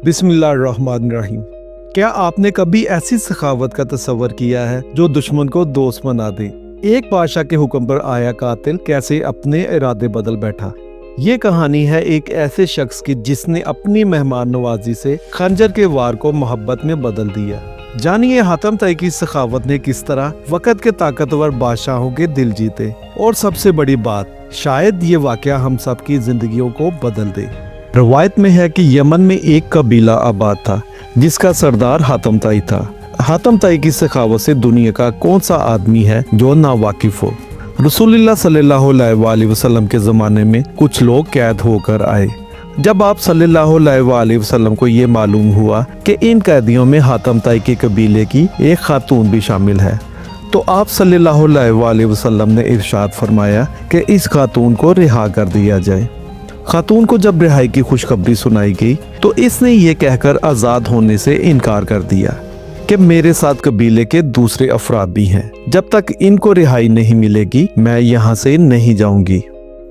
बिस्मिल्लाहिर्रहमानिर्रहीम। क्या आपने कभी ऐसी सखावत का तस्वर किया है जो दुश्मन को दोस्त बना दे? एक बादशाह के हुक्म पर आया कातिल कैसे अपने इरादे बदल बैठा। ये कहानी है एक ऐसे शख्स की जिसने अपनी मेहमान नवाजी से खंजर के वार को मोहब्बत में बदल दिया। जानिए हातम तई की सखावत ने किस तरह वक़्त के ताकतवर बादशाहों के दिल जीते, और सबसे बड़ी बात, शायद ये वाकया हम सब की जिंदगियों को बदल दे। रवायत में है कि यमन में एक कबीला आबाद था जिसका सरदार हातम ताई था। हातम ताई की सखावत से दुनिया का कौन सा आदमी है जो ना वाकिफ हो। रसूलुल्लाह सल्लल्लाहु अलैहि वसल्लम के ज़माने में कुछ लोग कैद होकर आए। जब आप सल्लल्लाहु अलैहि वसल्लम को ये मालूम हुआ कि इन कैदियों में हातम ताई के कबीले की एक खातून भी शामिल है, तो आप सल्लल्लाहु अलैहि वसल्लम ने इरशाद फरमाया कि इस खातून को रिहा कर दिया जाए। खातून को जब रिहाई की खुशखबरी सुनाई गई तो इसने ये कहकर आज़ाद होने से इनकार कर दिया कि मेरे साथ कबीले के दूसरे अफराद भी हैं, जब तक इनको रिहाई नहीं मिलेगी मैं यहाँ से नहीं जाऊंगी।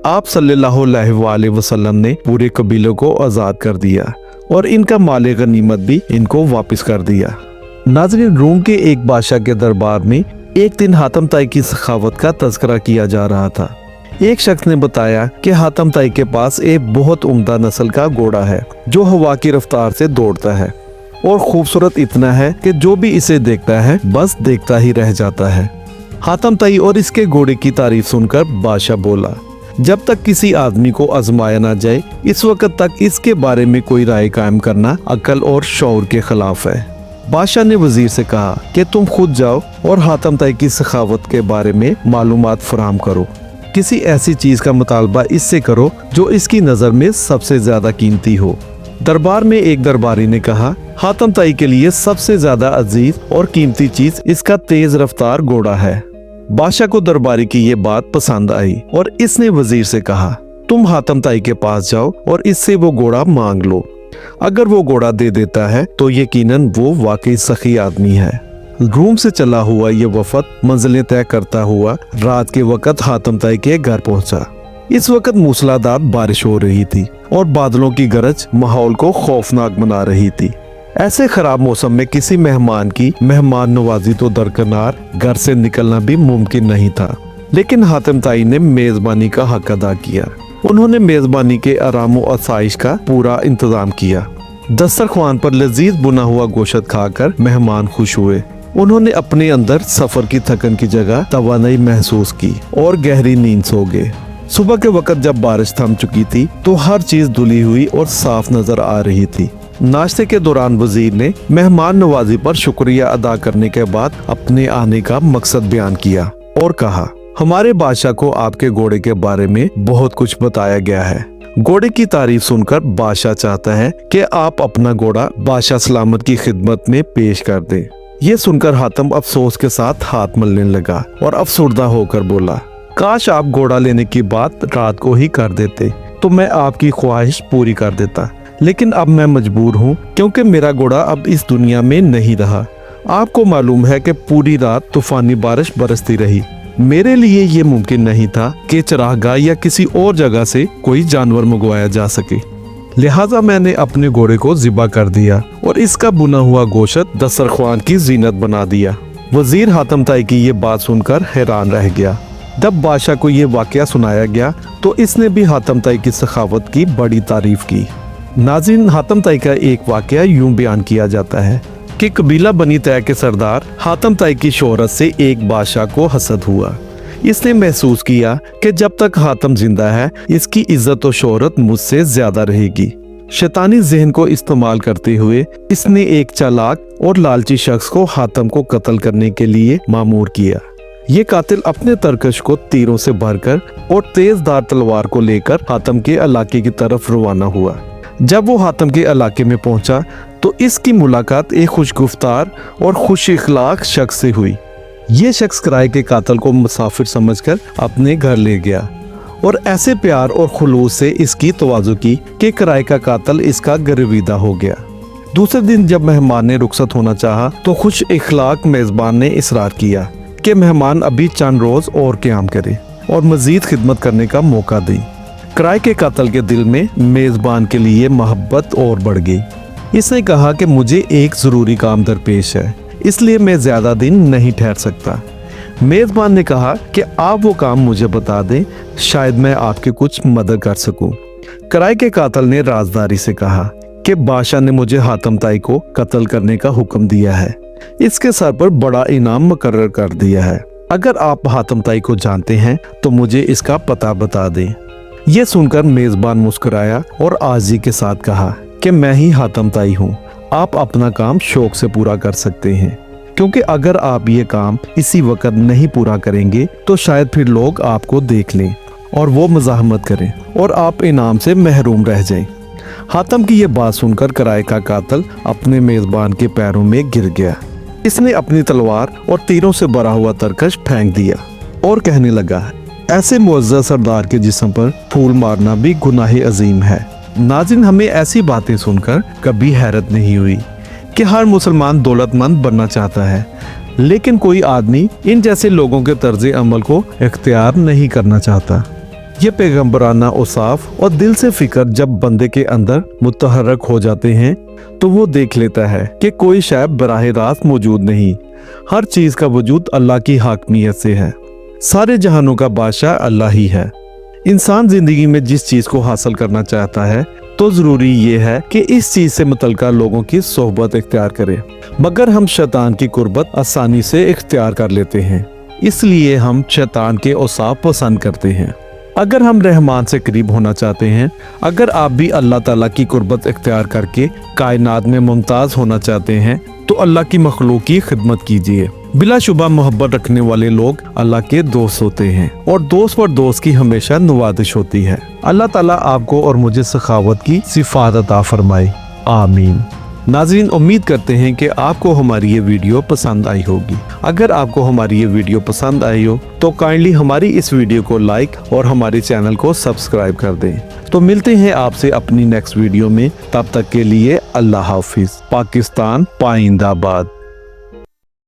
आप सल्लल्लाहु अलैहि वसल्लम ने पूरे कबीले को आज़ाद कर दिया और इनका माल गनीमत भी इनको वापस कर दिया। नाज़रीन, रूम के एक बादशाह के दरबार में एक दिन हातम ताई की सखावत का तज़किरा किया जा रहा था। एक शख्स ने बताया कि हातम ताई के पास एक बहुत उम्दा नस्ल का घोड़ा है जो हवा की रफ्तार से दौड़ता है और खूबसूरत इतना है कि जो भी इसे देखता है बस देखता ही रह जाता है। हातम ताई और इसके घोड़े की तारीफ सुनकर बादशाह बोला, जब तक किसी आदमी को आजमाया ना जाए इस वक्त तक इसके बारे में कोई राय कायम करना अक्ल और शऊर के खिलाफ है। बादशाह ने वजीर से कहा कि तुम खुद जाओ और हातम ताई की सखावत के बारे में मालूमात फराहम करो। किसी ऐसी चीज का मुतालबा इससे करो जो इसकी नजर में सबसे ज्यादा कीमती हो। दरबार में एक दरबारी ने कहा, हातम ताई के लिए सबसे ज्यादा अजीज और कीमती चीज इसका तेज रफ्तार घोड़ा है। बादशाह को दरबारी की ये बात पसंद आई और इसने वजीर से कहा, तुम हातम ताई के पास जाओ और इससे वो घोड़ा मांग लो। अगर वो घोड़ा दे देता है तो यकीनन वो वाकई सखी आदमी है। रूम से चला हुआ ये वफद मंजिलें तय करता हुआ रात के वक्त हातम ताई के घर पहुंचा। इस वक्त मूसलाधार बारिश हो रही थी और बादलों की गरज माहौल को खौफनाक बना रही थी। ऐसे खराब मौसम में किसी मेहमान की मेहमान नवाजी तो दरकिनार, घर से निकलना भी मुमकिन नहीं था। लेकिन हातम ताई ने मेजबानी का हक अदा किया। उन्होंने मेजबानी के आराम और आसाइश का पूरा इंतजाम किया। दस्तरख्वान पर लजीज बुना हुआ गोश्त खाकर मेहमान खुश हुए। उन्होंने अपने अंदर सफर की थकन की जगह तवानाई महसूस की और गहरी नींद सो गए। सुबह के वक्त जब बारिश थम चुकी थी तो हर चीज धुली हुई और साफ नजर आ रही थी। नाश्ते के दौरान वजीर ने मेहमान नवाजी पर शुक्रिया अदा करने के बाद अपने आने का मकसद बयान किया और कहा, हमारे बादशाह को आपके घोड़े के बारे में बहुत कुछ बताया गया है। घोड़े की तारीफ सुनकर बादशाह चाहता है कि आप अपना घोड़ा बादशाह सलामत की खिदमत में पेश कर दें। ये सुनकर हातम अफसोस के साथ हाथ मलने लगा और अफसुर्दा होकर बोला, काश आप घोड़ा लेने की बात रात को ही कर देते तो मैं आपकी ख्वाहिश पूरी कर देता, लेकिन अब मैं मजबूर हूँ क्योंकि मेरा घोड़ा अब इस दुनिया में नहीं रहा। आपको मालूम है कि पूरी रात तूफानी बारिश बरसती रही। मेरे लिए ये मुमकिन नहीं था कि चरागाह या किसी और जगह से कोई जानवर मंगवाया जा सके, लिहाजा मैंने अपने घोड़े को ज़िबा कर दिया और इसका बुना हुआ गोश्त दस्तरख्वान की जीनत बना दिया। वजीर हातम ताई की ये बात सुनकर हैरान रह गया। जब बादशाह को ये वाकया सुनाया गया तो इसने भी हातम ताई की सखावत की बड़ी तारीफ की। नाज़रीन, हातम ताई का एक वाकया यूं बयान किया जाता है कि कबीला बनी तय के सरदार हातम ताई की शोहरत से एक बादशाह को हसद हुआ। इसने महसूस किया कि जब तक हातम जिंदा है इसकी इज्जत और शोहरत मुझसे ज्यादा रहेगी। शैतानी जहन को इस्तेमाल करते हुए इसने एक चालाक और लालची शख्स को हातम को कत्ल करने के लिए मामूर किया। ये कातिल अपने तरकश को तीरों से भरकर और तेजधार तलवार को लेकर हातम के इलाके की तरफ रवाना हुआ। जब वो हातम के इलाके में पहुंचा तो इसकी मुलाकात एक खुशगुफ्तार और खुश इखलाक शख्स से हुई। ये शख्स किराए के कातिल को मुसाफिर समझकर अपने घर ले गया और ऐसे प्यार और खुलूस से इसकी तवाज़ु की कि किराए का कातिल इसका गर्विदा हो गया। दूसरे दिन जब मेहमान ने रुखसत होना चाहा तो खुश इखलाक मेज़बान ने इसरार किया कि मेहमान अभी चंद रोज़ और क़याम करे और मज़ीद खिदमत करने का मौका दें। किराए के कातिल के दिल में मेज़बान के लिए मोहब्बत और बढ़ गई। इसने कहा कि मुझे एक ज़रूरी काम दरपेश है, इसलिए मैं ज़्यादा दिन नहीं ठहर सकता। मेज़बान ने कहा कि आप वो काम मुझे बता दें, शायद मैं आपकी कुछ मदद कर सकूं। किराए के कातिल ने राजदारी से कहा कि बादशाह ने मुझे हातम ताई को कत्ल करने का हुक्म दिया है, इसके सर पर बड़ा इनाम मुकर्रर कर दिया है। अगर आप हातम ताई को जानते हैं तो मुझे इसका पता बता दें। ये सुनकर मेज़बान मुस्कुराया और आजी के साथ कहा कि मैं ही हातम ताई हूँ, आप अपना काम शौक से पूरा कर सकते हैं, क्योंकि अगर आप ये काम इसी वक्त नहीं पूरा करेंगे तो शायद फिर लोग आपको देख लें और वो मज़ाहमत करें और आप इनाम से महरूम रह जाएं। हातम की ये बात सुनकर किराए का कातिल अपने मेज़बान के पैरों में गिर गया। इसने अपनी तलवार और तीरों से भरा हुआ तरकश फेंक दिया और कहने लगा, ऐसे मुअज़्ज़ज़ सरदार के जिस्म पर फूल मारना भी गुनाह अजीम है। नाज़रीन, हमें ऐसी बातें सुनकर कभी हैरत नहीं हुई कि हर मुसलमान दौलतमंद बनना चाहता है, लेकिन कोई आदमी इन जैसे लोगों के तर्ज़े अमल को इख्तियार नहीं करना चाहता। ये पैगम्बराना औसाफ और दिल से फिक्र जब बंदे के अंदर मुतहर्रक हो जाते हैं तो वो देख लेता है कि कोई शय बराह रास्त मौजूद नहीं, हर चीज़ का वजूद अल्लाह की हाकमियत से है। सारे जहानों का बादशाह अल्लाह ही है। इंसान जिंदगी में जिस चीज़ को हासिल करना चाहता है तो ज़रूरी ये है कि इस चीज़ से मुतल्लिका लोगों की सोहबत इख्तियार करे, मगर हम शैतान की कुर्बत आसानी से इख्तियार कर लेते हैं, इसलिए हम शैतान के औसाफ पसंद करते हैं। अगर हम रहमान से करीब होना चाहते हैं, अगर आप भी अल्लाह ताला की कुर्बत इख्तियार करके कायनात में मुमताज़ होना चाहते हैं तो अल्लाह की मखलूक की खिदमत कीजिए। बिलाशुबा मोहब्बत रखने वाले लोग अल्लाह के दोस्त होते हैं और दोस्त पर दोस्त की हमेशा नवाजिश होती है। अल्लाह ताला आपको और मुझे सखावत की सिफात अता फरमाए, आमीन। नाज़रीन, उम्मीद करते हैं कि आपको हमारी ये वीडियो पसंद आई होगी। अगर आपको हमारी ये वीडियो पसंद आई हो तो काइंडली हमारी इस वीडियो को लाइक और हमारे चैनल को सब्सक्राइब कर दें। तो मिलते हैं आपसे अपनी नेक्स्ट वीडियो में, तब तक के लिए अल्लाह हाफिज। पाकिस्तान पाइंदाबाद।